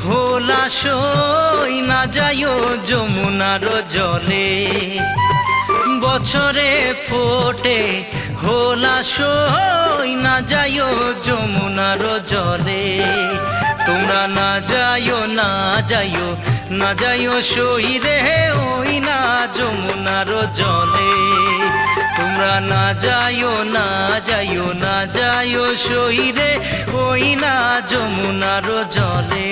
হোলা সই না যাইও যমুনার জলে, বছরে ফোটে হোলা সই না যাইও যমুনার জলে। তোমরা না যাইও না যাইও না যাইও সই রে ওই না যমুনার জলে। তোমরা না যাইও না যাইও না যাইও সই রে ওই না যমুনার জলে।